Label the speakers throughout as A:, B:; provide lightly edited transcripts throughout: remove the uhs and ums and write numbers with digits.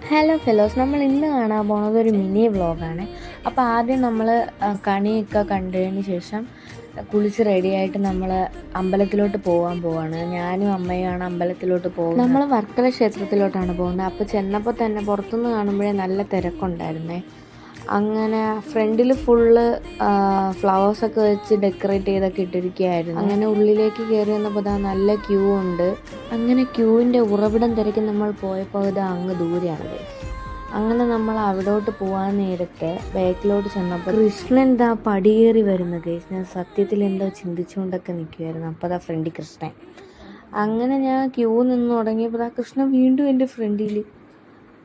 A: Hello fellows, നമ്മൾ ഇന്ന് കാണാൻ പോകുന്നത് ഒരു മിനി വ്ളോഗാണ്. അപ്പോൾ ആദ്യം നമ്മൾ കണിയൊക്കെ കണ്ടതിന് ശേഷം കുളിച്ച് റെഡിയായിട്ട് നമ്മൾ അമ്പലത്തിലോട്ട് പോവാണ്. ഞാനും അമ്മയുമാണ് അമ്പലത്തിലോട്ട് പോകുന്നത്. നമ്മൾ വർക്കല ക്ഷേത്രത്തിലോട്ടാണ് പോകുന്നത്. അപ്പോൾ ചെന്നപ്പോൾ തന്നെ പുറത്തുനിന്ന് കാണുമ്പോഴേ നല്ല തിരക്കുണ്ടായിരുന്നേ. അങ്ങനെ ഫ്രണ്ടിൽ ഫുള്ള് ഫ്ലവേഴ്സൊക്കെ വെച്ച് ഡെക്കറേറ്റ് ചെയ്തൊക്കെ ഇട്ടിരിക്കുകയായിരുന്നു. അങ്ങനെ ഉള്ളിലേക്ക് കയറി വന്നപ്പോൾ ഇതാ നല്ല ക്യൂ ഉണ്ട്. അങ്ങനെ ക്യൂവിൻ്റെ ഉറവിടം തിരക്കി നമ്മൾ പോയപ്പോൾ ഇത് അങ്ങ് ദൂരെയാണ്. അങ്ങനെ നമ്മൾ അവിടോട്ട് പോകാൻ നേരത്തെ ബാക്കിലോട്ട് ചെന്നപ്പോൾ കൃഷ്ണൻ എന്താ പടിയേറി വരുന്നു കേസ്. ഞാൻ സത്യത്തിൽ എന്തോ ചിന്തിച്ചുകൊണ്ടൊക്കെ നിൽക്കുമായിരുന്നു. അപ്പോൾ അതാ ഫ്രണ്ടിൽ കൃഷ്ണൻ. അങ്ങനെ ഞാൻ ക്യൂ നിന്ന് തുടങ്ങിയപ്പോൾ ആ കൃഷ്ണൻ വീണ്ടും എൻ്റെ ഫ്രണ്ടിൽ.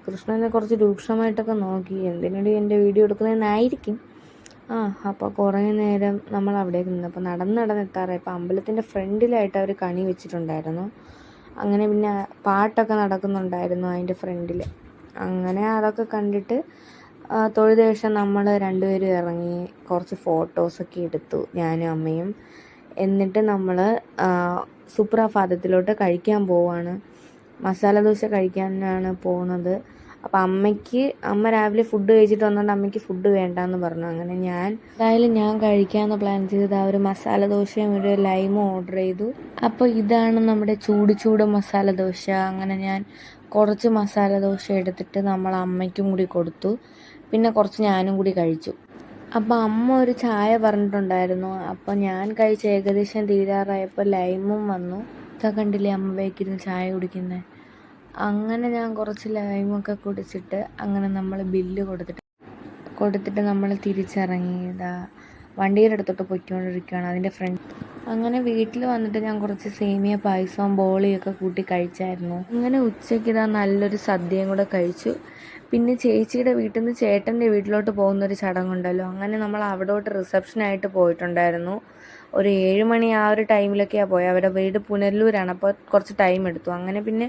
A: കൃഷ്ണനെ കുറച്ച് രൂക്ഷമായിട്ടൊക്കെ നോക്കി, എന്തിനടി എൻ്റെ വീഡിയോ എടുക്കുന്നതെന്നായിരിക്കും. അപ്പോൾ കുറേ നേരം നമ്മൾ അവിടേക്ക് നിന്ന്. അപ്പോൾ നടന്നെത്താറായി. അപ്പോൾ അമ്പലത്തിൻ്റെ ഫ്രണ്ടിലായിട്ട് അവർ കണി വെച്ചിട്ടുണ്ടായിരുന്നു. അങ്ങനെ പിന്നെ പാട്ടൊക്കെ നടക്കുന്നുണ്ടായിരുന്നു അതിൻ്റെ ഫ്രണ്ടിൽ. അങ്ങനെ അതൊക്കെ കണ്ടിട്ട് തൊഴുത ശേഷം നമ്മൾ രണ്ടുപേരും ഇറങ്ങി കുറച്ച് ഫോട്ടോസൊക്കെ എടുത്തു, ഞാനും അമ്മയും. എന്നിട്ട് നമ്മൾ സുപ്രഭാതത്തിലോട്ട് കഴിക്കാൻ പോവാണ്. മസാല ദോശ കഴിക്കാനാണ് പോകുന്നത്. അപ്പം അമ്മ രാവിലെ ഫുഡ് കഴിച്ചിട്ട് വന്നുകൊണ്ട് അമ്മയ്ക്ക് ഫുഡ് വേണ്ടാന്ന് പറഞ്ഞു. അങ്ങനെ ഞാൻ കഴിക്കാമെന്ന് പ്ലാൻ ചെയ്തത് ഒരു മസാല ദോശയും ഒരു ലൈമും ഓർഡർ ചെയ്തു. അപ്പോൾ ഇതാണ് നമ്മുടെ ചൂട് മസാല ദോശ. അങ്ങനെ ഞാൻ കുറച്ച് മസാല ദോശ എടുത്തിട്ട് നമ്മൾ അമ്മയ്ക്കും കൂടി കൊടുത്തു. പിന്നെ കുറച്ച് ഞാനും കൂടി കഴിച്ചു. അപ്പോൾ അമ്മ ഒരു ചായ പറഞ്ഞിട്ടുണ്ടായിരുന്നു. അപ്പോൾ ഞാൻ കഴിച്ച ഏകദേശം തീരാറായപ്പോൾ ലൈമും വന്നു. ഇതൊക്കെ കണ്ടില്ലേ അമ്മ ബേക്കിരുന്ന് ചായ കുടിക്കുന്നത്. അങ്ങനെ ഞാൻ കുറച്ച് ലൈമൊക്കെ കുടിച്ചിട്ട് അങ്ങനെ നമ്മൾ ബില്ല് കൊടുത്തിട്ട് നമ്മൾ തിരിച്ചിറങ്ങിയതാ വണ്ടിയുടെ അടുത്തോട്ട് പൊയ്ക്കൊണ്ടിരിക്കുകയാണ് അതിൻ്റെ ഫ്രണ്ട്. അങ്ങനെ വീട്ടിൽ വന്നിട്ട് ഞാൻ കുറച്ച് സേമിയ പായസവും ബോളിയൊക്കെ കൂട്ടി കഴിച്ചായിരുന്നു. അങ്ങനെ ഉച്ചയ്ക്ക് നല്ലൊരു സദ്യയും കൂടെ കഴിച്ചു. പിന്നെ ചേച്ചിയുടെ വീട്ടിൽ നിന്ന് ചേട്ടൻ്റെ വീട്ടിലോട്ട് പോകുന്നൊരു ചടങ്ങുണ്ടല്ലോ, അങ്ങനെ നമ്മൾ അവിടോട്ട് റിസപ്ഷനായിട്ട് പോയിട്ടുണ്ടായിരുന്നു. ഒരു 7 മണി ആ ഒരു ടൈമിലൊക്കെയാണ് പോയത്. അവരുടെ വീട് പുനലൂരാണ്, അപ്പോൾ കുറച്ച് ടൈം എടുത്തു. അങ്ങനെ പിന്നെ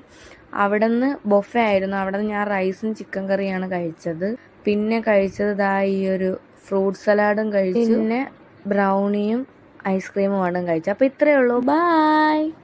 A: അവിടെ നിന്ന് ബൊഫെ ആയിരുന്നു. അവിടെ നിന്ന് ഞാൻ റൈസും ചിക്കൻ കറിയാണ് കഴിച്ചത്. പിന്നെ കഴിച്ചത് ഈ ഒരു ഫ്രൂട്ട് സലാഡും കഴിച്ചു. പിന്നെ ബ്രൗണിയും ഐസ്ക്രീമും ആണ് കഴിച്ചത്. അപ്പോൾ ഇത്രയേ ഉള്ളൂ. ബായ്.